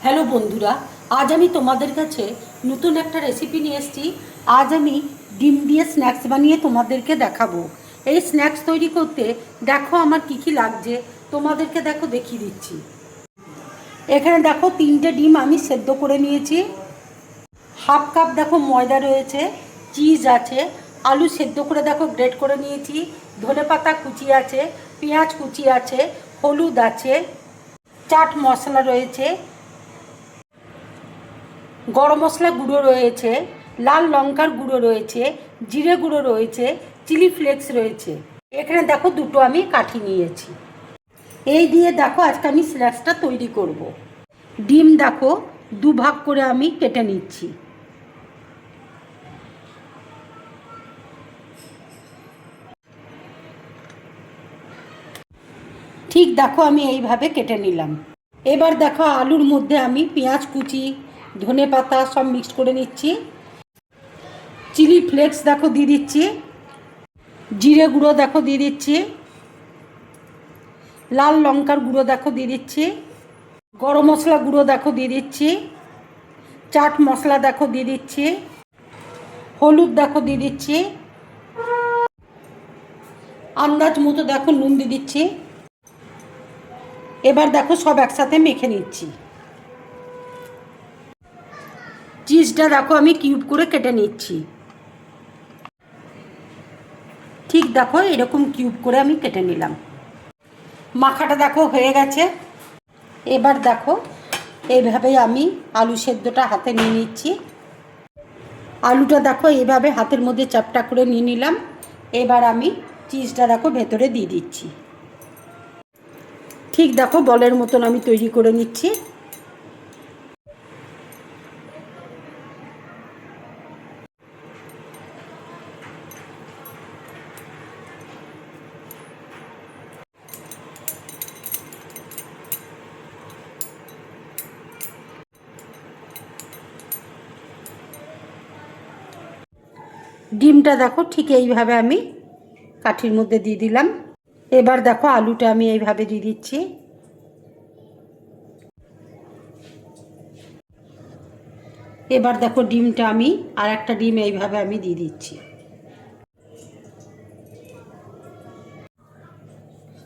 Hello বন্ধুরা, আজ আমি তোমাদের কাছে নতুন একটা রেসিপি নিয়ে এসেছি। আজ আমি ডিম দিয়ে স্ন্যাক্স বানিয়ে তোমাদেরকে দেখাবো। এই স্ন্যাক্স তৈরি করতে দেখো আমার কী কী লাগছে, তোমাদেরকে দেখো দেখিয়ে দিচ্ছি। এখানে দেখো 3টে ডিম আমি সেদ্ধ করে নিয়েছি। হাফ কাপ দেখো ময়দা রয়েছে, চিজ আছে, আলু সেদ্ধ করে দেখো গ্রেট করে নিয়েছি, ধনেপাতা কুচি আছে, পেঁয়াজ কুচি আছে, হলুদ আছে, চাট মশলা রয়েছে, গরম মশলা গুঁড়ো রয়েছে, লাল লঙ্কার গুঁড়ো রয়েছে, জিরে গুঁড়ো রয়েছে, চিলি ফ্লেক্স রয়েছে। এখানে দেখো দুটো আমি কাঠি নিয়েছি। এই দিয়ে দেখো আজকে আমি স্ন্যাক্সটা তৈরি করব। ডিম দেখো দুভাগ করে আমি কেটে নিচ্ছি। ঠিক দেখো আমি এইভাবে কেটে নিলাম। এবার দেখো আলুর মধ্যে আমি পেঁয়াজ কুচি, ধনে পাতা সব মিক্সড করে নিচ্ছি। চিলি ফ্লেক্স দেখো দিয়ে দিচ্ছি, জিরে গুঁড়ো দেখো দিয়ে দিচ্ছি, লাল লঙ্কার গুঁড়ো দেখো দিয়ে দিচ্ছি, গরম মশলা গুঁড়ো দেখো দিয়ে দিচ্ছি, চাট মশলা দেখো দিয়ে দিচ্ছি, হলুদ দেখো দিয়ে দিচ্ছি, আন্দাজ মতো দেখো নুন দিয়ে দিচ্ছি। এবার দেখো সব একসাথে মেখে নিচ্ছি। চিজটা দেখো আমি কিউব করে কেটে নিচ্ছি। ঠিক দেখো এরকম কিউব করে আমি কেটে নিলাম। মাখাটা দেখো হয়ে গেছে। এবার দেখো এইভাবেই আমি আলু সেদ্ধটা হাতে নিয়ে নিচ্ছি। আলুটা দেখো এভাবে হাতের মধ্যে চাপটা করে নিয়ে নিলাম। এবার আমি চিজটা দেখো ভেতরে দিয়ে দিচ্ছি। ঠিক দেখো বলের মতন আমি তৈরি করে নিচ্ছি। ডিমটা দেখো ঠিক এইভাবে আমি কাঠির মধ্যে দিয়ে দিলাম। এবার দেখো আলুটা আমি এইভাবে দিয়ে দিচ্ছি। এবার দেখো ডিমটা আমি আর একটা ডিম এইভাবে আমি দিয়ে দিচ্ছি।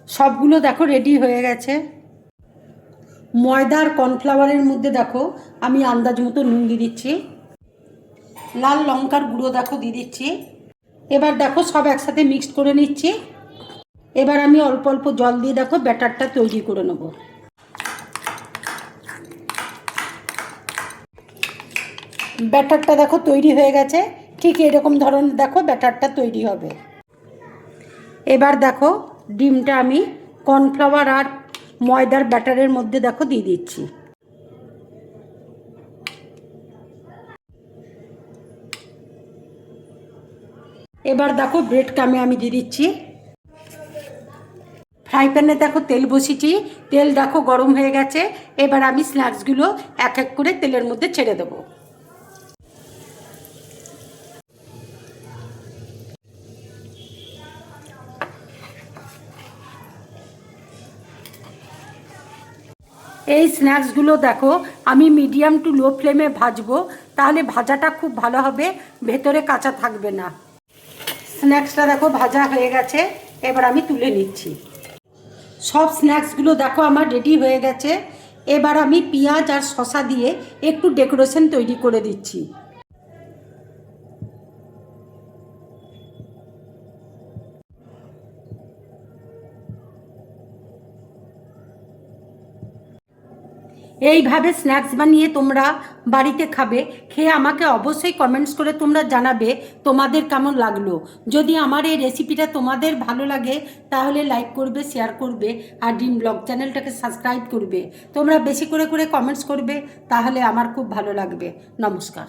সবগুলো দেখো রেডি হয়ে গেছে। ময়দা আর কর্নফ্লাওয়ারের মধ্যে দেখো আমি আন্দাজ মতো নুন দিয়ে দিচ্ছি, লাল লঙ্কার গুঁড়ো দেখো দিয়ে দিচ্ছি। এবার দেখো সব একসাথে মিক্সড করে নিচ্ছি। এবার আমি অল্প অল্প জল দিয়ে দেখো ব্যাটারটা তৈরি করে নেব। ব্যাটারটা দেখো তৈরি হয়ে গেছে। ঠিক এরকম ধরনের দেখো ব্যাটারটা তৈরি হবে। এবার দেখো ডিমটা আমি কর্নফ্লাওয়ার আর ময়দার ব্যাটারের মধ্যে দেখো দিয়ে দিচ্ছি। এবার দেখো ব্রেড ক্রামে আমি দিয়ে দিচ্ছি। ফ্রাই প্যানে দেখো তেল বসিয়েছি, তেল দেখো গরম হয়ে গেছে। এবার আমি স্ন্যাক্সগুলো এক এক করে তেলের মধ্যে ছেড়ে দেবো। এই স্ন্যাক্সগুলো দেখো আমি মিডিয়াম টু লো ফ্লেমে ভাজবো, তাহলে ভাজাটা খুব ভালো হবে, ভেতরে কাঁচা থাকবে না। স্ন্যাক্সটা দেখো ভাজা হয়ে গেছে। এবার আমি তুলে নিচ্ছি। সব স্ন্যাক্সগুলো দেখো আমার রেডি হয়ে গেছে। এবার আমি পেঁয়াজ আর শসা দিয়ে একটু ডেকোরেশন তৈরি করে দিচ্ছি। এইভাবে স্ন্যাক্স বানিয়ে তোমরা বাড়িতে খাবে, খেয়ে আমাকে অবশ্যই কমেন্টস করে তোমরা জানাবে তোমাদের কেমন লাগলো। যদি আমার এই রেসিপিটা তোমাদের ভালো লাগে তাহলে লাইক করবে, শেয়ার করবে আর ড্রিম ব্লগ চ্যানেলটাকে সাবস্ক্রাইব করবে। তোমরা বেশি করে করে কমেন্টস করবে, তাহলে আমার খুব ভালো লাগবে। নমস্কার।